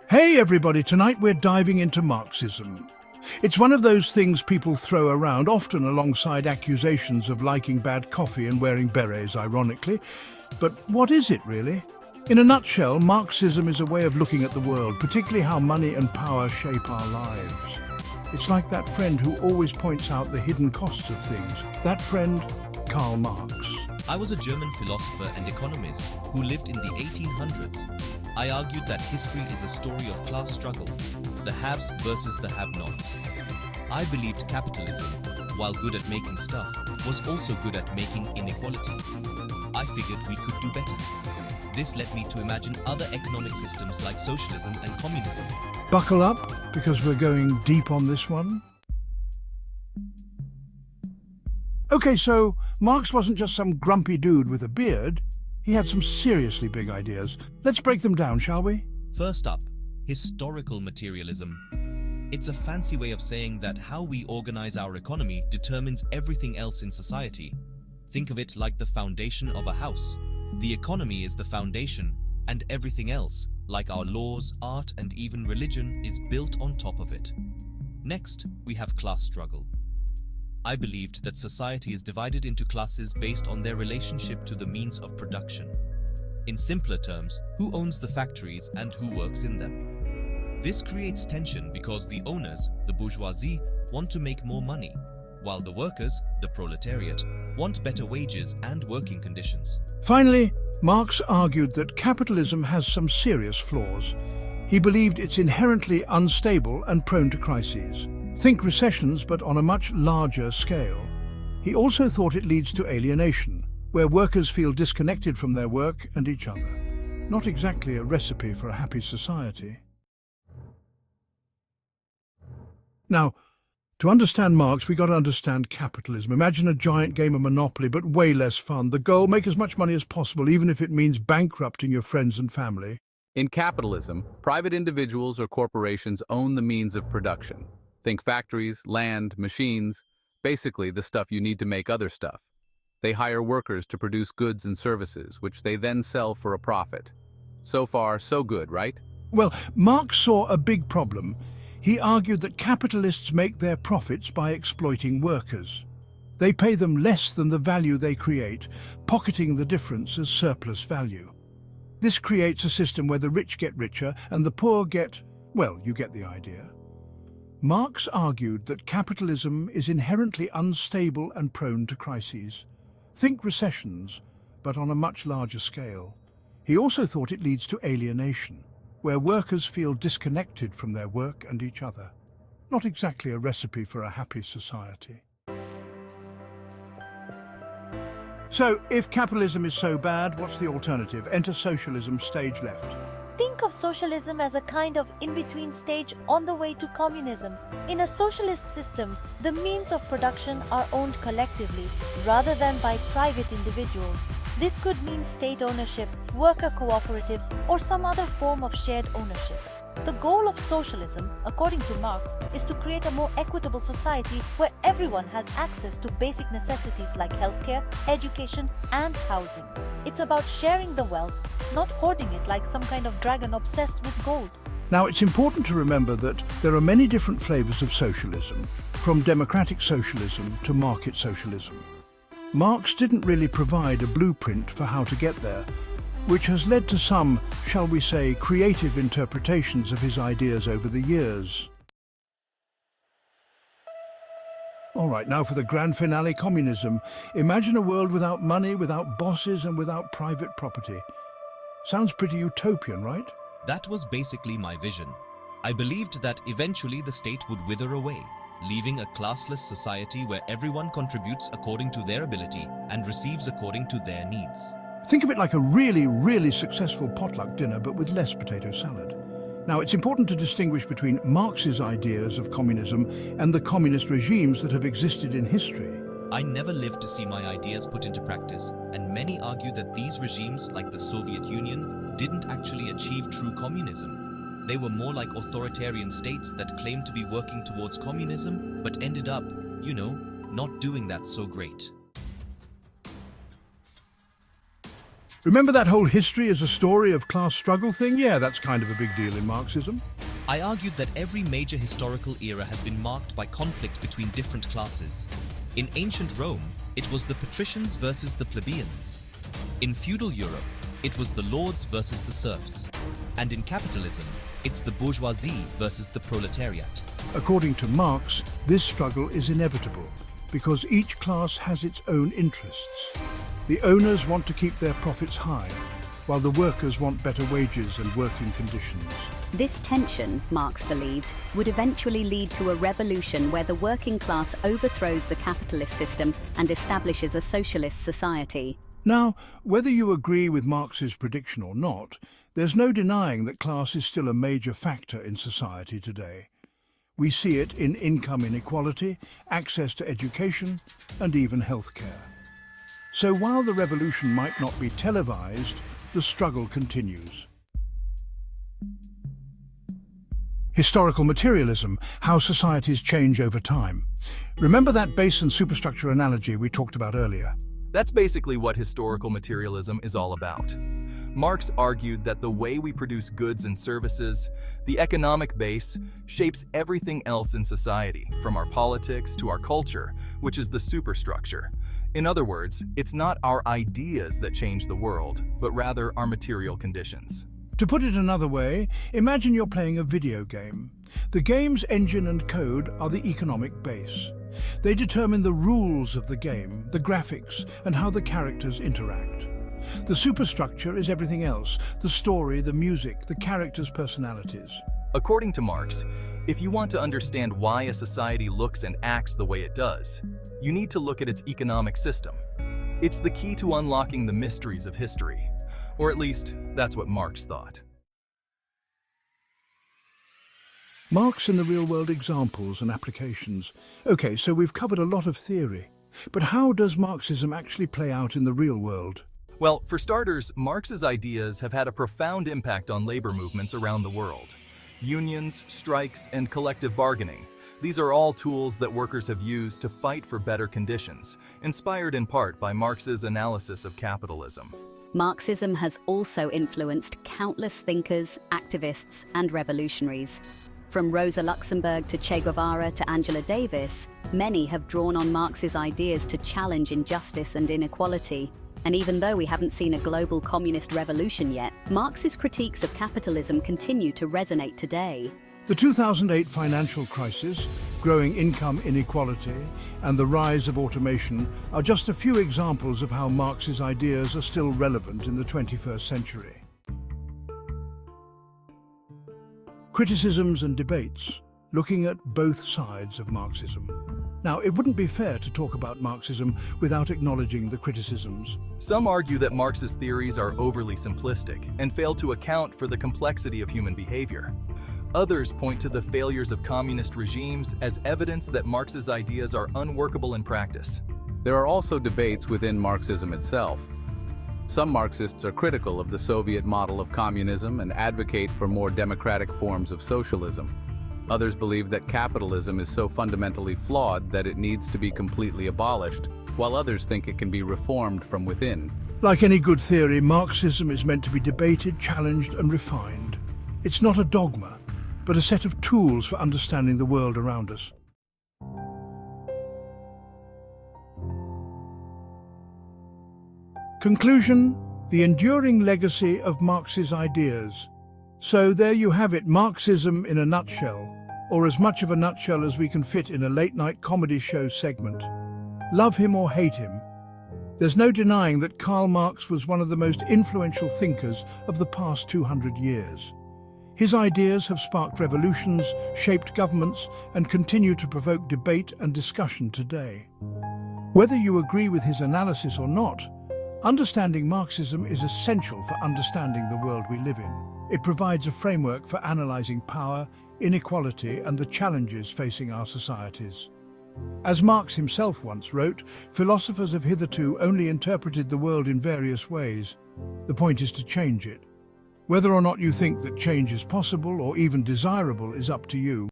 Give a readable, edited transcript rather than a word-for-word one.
Hey everybody, tonight we're diving into Marxism. It's one of those things people throw around, often alongside accusations of liking bad coffee and wearing berets, ironically. But what is it really? In a nutshell, Marxism is a way of looking at the world, particularly how money and power shape our lives. It's like that friend who always points out the hidden costs of things. That friend, Karl Marx. I was a German philosopher and economist who lived in the 1800s. I argued that history is a story of class struggle, the haves versus the have-nots. I believed capitalism, while good at making stuff, was also good at making inequality. I figured we could do better. This led me to imagine other economic systems like socialism and communism. Buckle up, because we're going deep on this one. Okay, so Marx wasn't just some grumpy dude with a beard. He had some seriously big ideas. Let's break them down, shall we? First up, historical materialism. It's a fancy way of saying that how we organize our economy determines everything else in society. Think of it like the foundation of a house. The economy is the foundation, and everything else, like our laws, art, and even religion, is built on top of it. Next, we have class struggle. I believed that society is divided into classes based on their relationship to the means of production. In simpler terms, who owns the factories and who works in them. This creates tension because the owners, the bourgeoisie, want to make more money, while the workers, the proletariat, want better wages and working conditions. Finally, Marx argued that capitalism has some serious flaws. He believed it's inherently unstable and prone to crises. Think recessions, but on a much larger scale. He also thought it leads to alienation, where workers feel disconnected from their work and each other. Not exactly a recipe for a happy society. Now, to understand Marx, we got to understand capitalism. Imagine a giant game of Monopoly, but way less fun. The goal, make as much money as possible, even if it means bankrupting your friends and family. In capitalism, private individuals or corporations own the means of production. Think factories, land, machines, basically the stuff you need to make other stuff. They hire workers to produce goods and services, which they then sell for a profit. So far, so good, right? Well, Marx saw a big problem. He argued that capitalists make their profits by exploiting workers. They pay them less than the value they create, pocketing the difference as surplus value. This creates a system where the rich get richer and the poor get, well, you get the idea. Marx argued that capitalism is inherently unstable and prone to crises. Think recessions, but on a much larger scale. He also thought it leads to alienation, where workers feel disconnected from their work and each other. Not exactly a recipe for a happy society. So, if capitalism is so bad, what's the alternative? Enter socialism, stage left. Think of socialism as a kind of in-between stage on the way to communism. In a socialist system, the means of production are owned collectively rather than by private individuals. This could mean state ownership, worker cooperatives, or some other form of shared ownership. The goal of socialism, according to Marx, is to create a more equitable society where everyone has access to basic necessities like healthcare, education, and housing. It's about sharing the wealth, not hoarding it like some kind of dragon obsessed with gold. Now, it's important to remember that there are many different flavors of socialism, from democratic socialism to market socialism. Marx didn't really provide a blueprint for how to get there, which has led to some, shall we say, creative interpretations of his ideas over the years. All right, now for the grand finale, communism. Imagine a world without money, without bosses, and without private property. Sounds pretty utopian, right? That was basically my vision. I believed that eventually the state would wither away, leaving a classless society where everyone contributes according to their ability and receives according to their needs. Think of it like a really, really successful potluck dinner, but with less potato salad. Now, it's important to distinguish between Marx's ideas of communism and the communist regimes that have existed in history. I never lived to see my ideas put into practice, and many argue that these regimes, like the Soviet Union, didn't actually achieve true communism. They were more like authoritarian states that claimed to be working towards communism, but ended up, not doing that so great. Remember that whole history as a story of class struggle thing? Yeah, that's kind of a big deal in Marxism. I argued that every major historical era has been marked by conflict between different classes. In ancient Rome, it was the patricians versus the plebeians. In feudal Europe, it was the lords versus the serfs. And in capitalism, it's the bourgeoisie versus the proletariat. According to Marx, this struggle is inevitable because each class has its own interests. The owners want to keep their profits high, while the workers want better wages and working conditions. This tension, Marx believed, would eventually lead to a revolution where the working class overthrows the capitalist system and establishes a socialist society. Now, whether you agree with Marx's prediction or not, there's no denying that class is still a major factor in society today. We see it in income inequality, access to education, and even healthcare. So while the revolution might not be televised, the struggle continues. Historical materialism, how societies change over time. Remember that base and superstructure analogy we talked about earlier? That's basically what historical materialism is all about. Marx argued that the way we produce goods and services, the economic base, shapes everything else in society, from our politics to our culture, which is the superstructure. In other words, it's not our ideas that change the world, but rather our material conditions. To put it another way, imagine you're playing a video game. The game's engine and code are the economic base. They determine the rules of the game, the graphics, and how the characters interact. The superstructure is everything else: the story, the music, the characters' personalities. According to Marx, if you want to understand why a society looks and acts the way it does, you need to look at its economic system. It's the key to unlocking the mysteries of history. Or at least, that's what Marx thought. Marx in the real-world examples and applications. Okay, so we've covered a lot of theory. But how does Marxism actually play out in the real world? Well, for starters, Marx's ideas have had a profound impact on labor movements around the world. Unions, strikes, and collective bargaining. These are all tools that workers have used to fight for better conditions, inspired in part by Marx's analysis of capitalism. Marxism has also influenced countless thinkers, activists, and revolutionaries. From Rosa Luxemburg to Che Guevara to Angela Davis, many have drawn on Marx's ideas to challenge injustice and inequality. And even though we haven't seen a global communist revolution yet, Marx's critiques of capitalism continue to resonate today. The 2008 financial crisis, growing income inequality, and the rise of automation are just a few examples of how Marx's ideas are still relevant in the 21st century. Criticisms and debates, looking at both sides of Marxism. Now, it wouldn't be fair to talk about Marxism without acknowledging the criticisms. Some argue that Marx's theories are overly simplistic and fail to account for the complexity of human behavior. Others point to the failures of communist regimes as evidence that Marx's ideas are unworkable in practice. There are also debates within Marxism itself. Some Marxists are critical of the Soviet model of communism and advocate for more democratic forms of socialism. Others believe that capitalism is so fundamentally flawed that it needs to be completely abolished, while others think it can be reformed from within. Like any good theory, Marxism is meant to be debated, challenged, and refined. It's not a dogma, but a set of tools for understanding the world around us. Conclusion: the enduring legacy of Marx's ideas. So there you have it, Marxism in a nutshell, or as much of a nutshell as we can fit in a late-night comedy show segment. Love him or hate him, there's no denying that Karl Marx was one of the most influential thinkers of the past 200 years. His ideas have sparked revolutions, shaped governments, and continue to provoke debate and discussion today. Whether you agree with his analysis or not, understanding Marxism is essential for understanding the world we live in. It provides a framework for analyzing power, inequality, and the challenges facing our societies. As Marx himself once wrote, philosophers have hitherto only interpreted the world in various ways. The point is to change it. Whether or not you think that change is possible or even desirable is up to you.